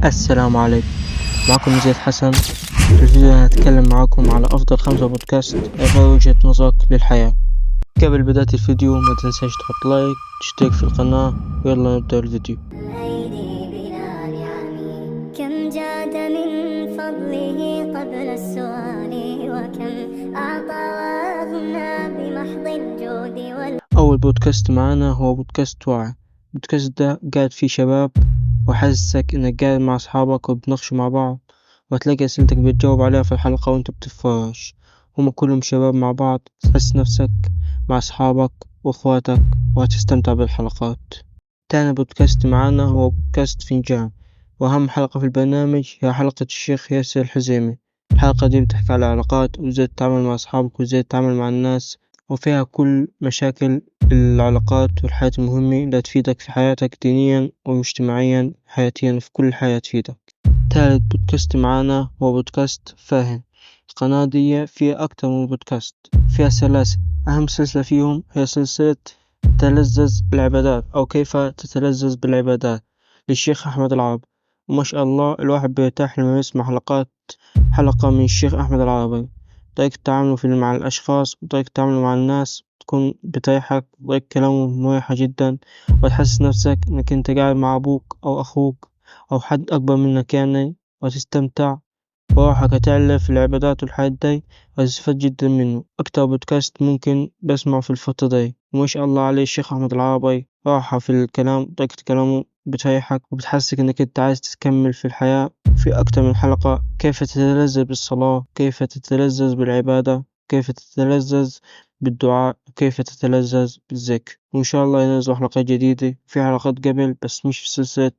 السلام عليكم. معكم زيد حسن. في الفيديو هنتكلم معاكم على أفضل 5 بودكاست غير وجهة نظرك للحياة. قبل بداية الفيديو ما تنساش تحط لايك تشترك في القناة ويلا نبدأ الفيديو. أيدي بلا نعم كم جاد من فضله قبل السؤال وكم أعطى وأغنى بمحض الجود أول بودكاست معانا هو بودكاست وعي. البودكاست ده قاعد فيه شباب وحسسك إنك قاعد مع أصحابك وبتناقشوا مع بعض وتلاقي أسئلتك بتجاوب عليها في الحلقة وأنت بتتفرج. هما كلهم شباب مع بعض، تحس نفسك مع أصحابك وأخواتك وهتستمتع بالحلقات. تاني بودكاست معانا هو بودكاست فنجان، وأهم حلقة في البرنامج هي حلقة الشيخ ياسر الحزيمي. الحلقة دي بتحكي على العلاقات وإزاي تتعامل مع أصحابك وإزاي تتعامل مع الناس، وفيها كل مشاكل العلاقات والحياة المهمة اللي تفيدك في حياتك دينيا واجتماعيا حياتيا، في كل حياة تفيدك. تالت بودكاست معانا هو بودكاست فاهم. القناة دي فيها أكتر من بودكاست، فيها سلاسل. أهم سلسلة فيهم هي سلسلة تلذذ بالعبادات أو كيف تتلذذ بالعبادات للشيخ أحمد العربي. وما شاء الله الواحد بيرتاح لما يسمع حلقة من الشيخ أحمد العربي. طريقة تعامله مع الأشخاص وطريقة تعامله مع الناس تكون بتريحك، وطريقة كلامه مريحة جدا، وتحس نفسك إنك أنت قاعد مع أبوك أو أخوك أو حد أكبر منك يعني، وتستمتع وروحك هتعلى في العبادات والحياة دي، وهتستفاد جدا منه. أكتر بودكاست ممكن بسمعه في الفترة دي، وما شاء الله عليه الشيخ أحمد العربي راحة في الكلام، طريقة كلامه بتريحك وبتحسك إنك أنت عايز تكمل في الحياة. في أكتر من حلقة كيف تتلذذ بالصلاة، كيف تتلذذ بالعبادة، كيف تتلذذ بالدعاء، كيف تتلذذ بالذكر. وإن شاء الله ينزل حلقات جديدة، في حلقات قبل بس مش في سلسلة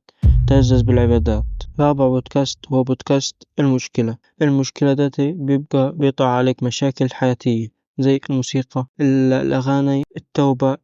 تلذذ بالعبادات. رابع بودكاست هو بودكاست المشكلة ده بيبقى بيطرح عليك مشاكل حياتية زي الموسيقى، الأغاني، التوبة،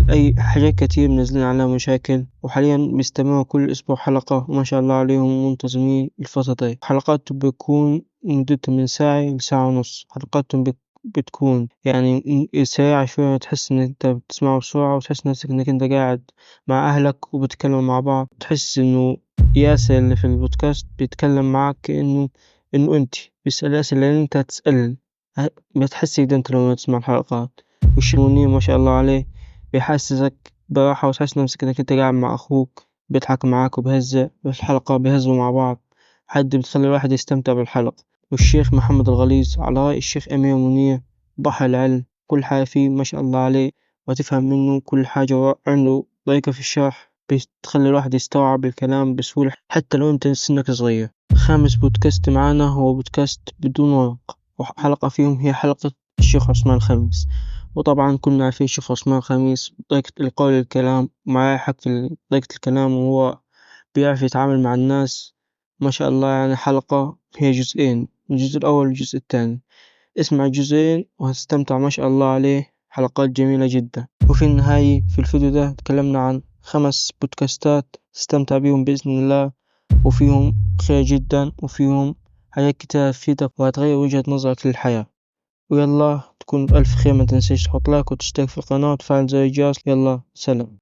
أي حاجات كتير منزلين عليها مشاكل. وحاليا بيستمعوا كل أسبوع حلقة، وما شاء الله عليهم منتظمين الفترة دي. حلقاتهم بتكون مدتها من ساعة لساعة ونص. حلقاتهم بتكون يعني سريعة شوية، تحس إن أنت بتسمعه بسرعة وتحس نفسك إنك أنت قاعد مع أهلك وبتكلموا مع بعض. تحس إنه ياسر اللي في البودكاست بيتكلم معك كأنه أنت بيسأل الأسئلة اللي أنت هتسأل، بتحس كده أنت لما تسمع الحلقات. والشمونية ما شاء الله عليه بيحسسك براحة، وتحس نفسك إنك أنت قاعد مع أخوك بيضحك معاك وبهزأ بالحلقة، بيهزوا مع بعض، حد بتخلي الواحد يستمتع بالحلقة. والشيخ محمد الغليظ على رأي الشيخ أمير منير بحر العلم، كل حاجة فيه ما شاء الله عليه وتفهم منه كل حاجة، عنده طريقة في الشرح بتخلي الواحد يستوعب الكلام بسهولة حتى لو انت سنك صغير. خامس بودكاست معانا هو بودكاست بدون ورق، وحلقة فيهم هي حلقة الشيخ عثمان الخميس. وطبعا كنا عارفين الشيخ عثمان الخميس طريقة القول الكلام معاه حق طريقة الكلام، وهو بيعرف يتعامل مع الناس ما شاء الله. يعني حلقة هي جزئين، الجزء الأول والجزء الثاني. اسمع الجزئين وهتستمتع ما شاء الله عليه، حلقات جميلة جدا. وفي النهاية في الفيديو ده تكلمنا عن 5 بودكاستات تستمتع بيهم بإذن الله، وفيهم خير جدا وفيهم حاجات كتير تفيدك وهتغير وجهة نظرك للحياة. ويلا تكون بألف خير، ما تنسيش تحط لايك وتشترك في القناة وتفعل زر الجرس. يلا سلام.